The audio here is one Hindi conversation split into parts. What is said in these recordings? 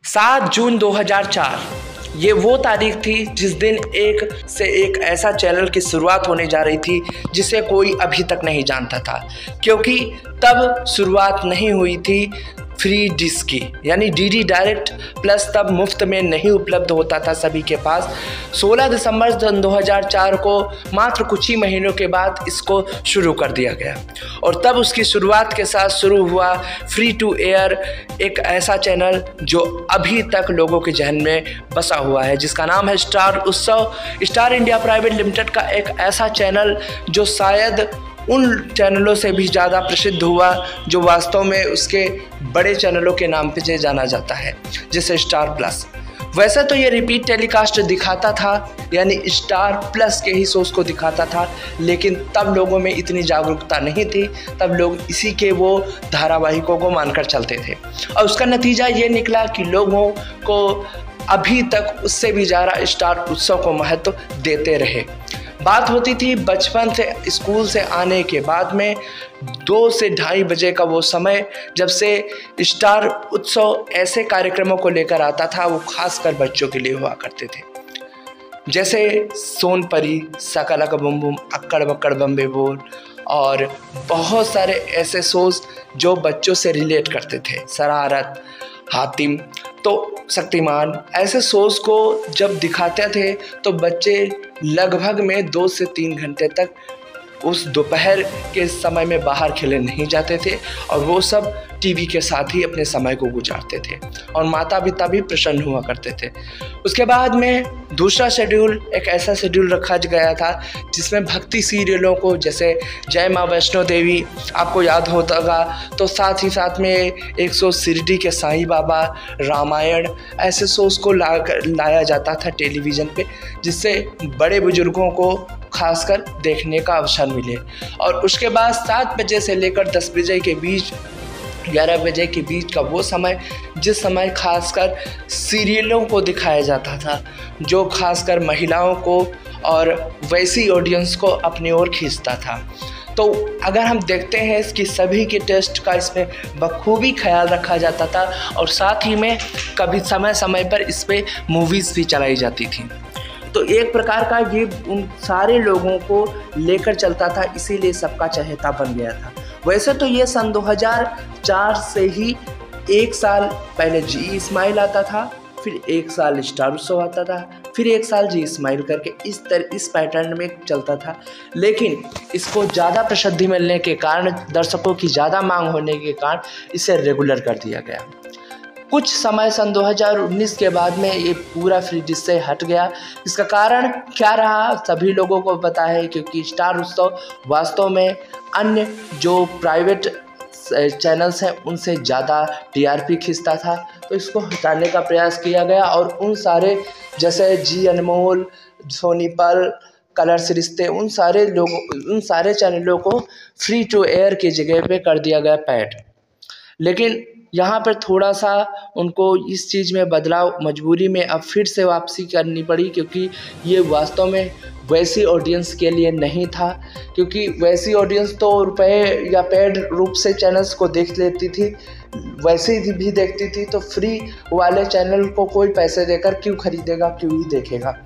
7 जून 2004 ये वो तारीख थी जिस दिन एक ऐसा चैनल की शुरुआत होने जा रही थी जिसे कोई अभी तक नहीं जानता था, क्योंकि तब शुरुआत नहीं हुई थी फ्री डिश की, यानी डीडी डायरेक्ट प्लस तब मुफ्त में नहीं उपलब्ध होता था सभी के पास। 16 दिसंबर 2004 को मात्र कुछ ही महीनों के बाद इसको शुरू कर दिया गया और तब उसकी शुरुआत के साथ शुरू हुआ फ्री टू एयर एक ऐसा चैनल जो अभी तक लोगों के जहन में बसा हुआ है, जिसका नाम है स्टार उत्सव। स्टार इंडिया प्राइवेट लिमिटेड का एक ऐसा चैनल जो शायद उन चैनलों से भी ज़्यादा प्रसिद्ध हुआ जो वास्तव में उसके बड़े चैनलों के नाम पे जाना जाता है, जैसे स्टार प्लस। वैसे तो ये रिपीट टेलीकास्ट दिखाता था, यानी स्टार प्लस के ही शोज़ को दिखाता था, लेकिन तब लोगों में इतनी जागरूकता नहीं थी, तब लोग इसी के वो धारावाहिकों को मानकर चलते थे और उसका नतीजा ये निकला कि लोगों को अभी तक उससे भी ज़्यादा स्टार उत्सव को महत्व देते रहे। बात होती थी बचपन से स्कूल से आने के बाद में 2 से ढाई बजे का वो समय जब से स्टार उत्सव ऐसे कार्यक्रमों को लेकर आता था, वो खासकर बच्चों के लिए हुआ करते थे, जैसे सोनपरी, शाका-लाका बूम बूम, अक्कड़ बक्कड़ बम्बे बोल और बहुत सारे ऐसे शोज़ जो बच्चों से रिलेट करते थे। शरारत, हातिम, तो शक्तिमान, ऐसे शोज़ को जब दिखाते थे तो बच्चे लगभग में 2 से 3 घंटे तक उस दोपहर के समय में बाहर खेलने नहीं जाते थे और वो सब टीवी के साथ ही अपने समय को गुजारते थे और माता पिता भी प्रसन्न हुआ करते थे। उसके बाद में दूसरा शेड्यूल, एक ऐसा शेड्यूल रखा गया था जिसमें भक्ति सीरियलों को, जैसे जय माँ वैष्णो देवी आपको याद होगा, तो साथ ही साथ में 100 शिरडी के साईं बाबा, रामायण, ऐसे शोज़ को लाया जाता था टेलीविज़न पे, जिससे बड़े बुजुर्गों को खासकर देखने का अवसर मिले। और उसके बाद 7 बजे से लेकर 10 बजे के बीच, 11 बजे के बीच का वो समय जिस समय खासकर सीरियलों को दिखाया जाता था, जो खासकर महिलाओं को और वैसी ऑडियंस को अपनी ओर खींचता था। तो अगर हम देखते हैं इसकी सभी के टेस्ट का इसमें बखूबी ख्याल रखा जाता था और साथ ही में कभी समय समय पर इस पर मूवीज़ भी चलाई जाती थी। तो एक प्रकार का ये उन सारे लोगों को लेकर चलता था, इसीलिए सबका चहेता बन गया था। वैसे तो ये सन 2004 से ही 1 साल पहले जी इस्माइल आता था, फिर 1 साल स्टार उत्सव आता था, फिर 1 साल जी इस्माइल करके इस पैटर्न में चलता था। लेकिन इसको ज़्यादा प्रसिद्धि मिलने के कारण, दर्शकों की ज़्यादा मांग होने के कारण इसे रेगुलर कर दिया गया। कुछ समय सन 2019 के बाद में ये पूरा फ्री डिश से हट गया। इसका कारण क्या रहा सभी लोगों को पता है, क्योंकि स्टार उत्सव वास्तव में अन्य जो प्राइवेट चैनल्स हैं उनसे ज़्यादा टीआरपी खींचता था, तो इसको हटाने का प्रयास किया गया और उन सारे जैसे जी अनमोल, सोनी पल, कलर्स रिश्ते, उन सारे चैनलों को फ्री टू एयर की जगह पे कर दिया गया पैड। लेकिन यहाँ पर थोड़ा सा उनको इस चीज़ में बदलाव, मजबूरी में अब फिर से वापसी करनी पड़ी, क्योंकि ये वास्तव में वैसी ऑडियंस के लिए नहीं था, क्योंकि वैसी ऑडियंस तो रुपए या पेड रूप से चैनल्स को देख लेती थी, वैसे भी देखती थी, तो फ्री वाले चैनल को कोई पैसे देकर क्यों खरीदेगा, क्यों ही देखेगा।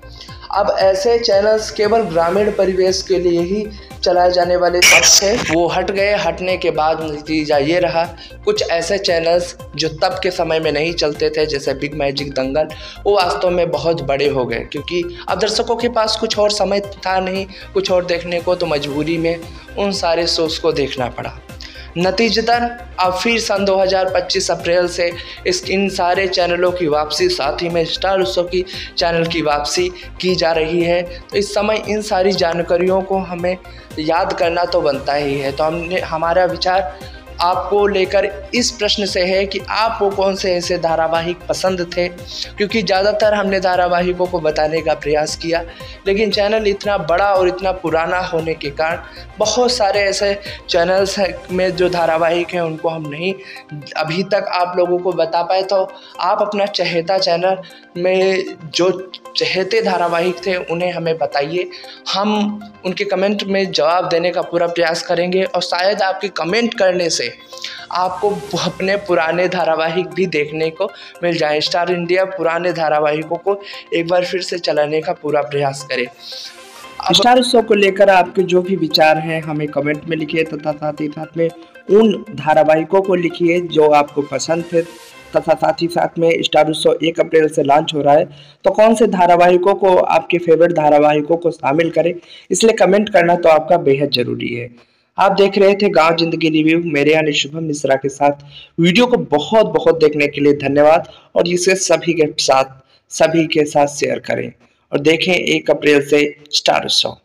अब ऐसे चैनल्स केवल ग्रामीण परिवेश के लिए ही चलाए जाने वाले तब से वो हट गए। हटने के बाद नतीजा ये रहा, कुछ ऐसे चैनल्स जो तब के समय में नहीं चलते थे, जैसे बिग मैजिक, दंगल, वो वास्तव में बहुत बड़े हो गए, क्योंकि अब दर्शकों के पास कुछ और समय था नहीं कुछ और देखने को, तो मजबूरी में उन सारे शोज़ को देखना पड़ा। नतीजतन अब फिर सन 2025 अप्रैल से इन सारे चैनलों की वापसी, साथ ही में स्टार उत्सव की चैनल की वापसी की जा रही है। तो इस समय इन सारी जानकारियों को हमें याद करना तो बनता ही है। तो हमारा विचार आपको लेकर इस प्रश्न से है कि आपको कौन से ऐसे धारावाहिक पसंद थे, क्योंकि ज़्यादातर हमने धारावाहिकों को बताने का प्रयास किया, लेकिन चैनल इतना बड़ा और इतना पुराना होने के कारण बहुत सारे ऐसे चैनल्स में जो धारावाहिक हैं उनको हम नहीं अभी तक आप लोगों को बता पाए। तो आप अपना चहेता चैनल में जो चहेते धारावाहिक थे उन्हें हमें बताइए, हम उनके कमेंट में जवाब देने का पूरा प्रयास करेंगे और शायद आपके कमेंट करने से आपको अपने पुराने धारावाहिक भी देखने को मिल जाए। स्टार इंडिया पुराने धारावाहिकों को एक बार फिर से चलाने का पूरा प्रयास करे। स्टार उत्सव को लेकर आपके जो भी विचार हैं हमें कमेंट में लिखिए, तथा साथ ही साथ में उन धारावाहिकों को लिखिए जो आपको पसंद थे, तथा साथ ही साथ में स्टार उत्सव 1 अप्रैल से लॉन्च हो रहा है, तो कौन से धारावाहिकों को आपके फेवरेट धारावाहिकों को शामिल करें, इसलिए कमेंट करना तो आपका बेहद जरूरी है। आप देख रहे थे गांव जिंदगी रिव्यू, मेरे यानी शुभम मिश्रा के साथ। वीडियो को बहुत बहुत देखने के लिए धन्यवाद, और इसे सभी के साथ शेयर करें और देखें 1 अप्रैल से स्टार उत्सव।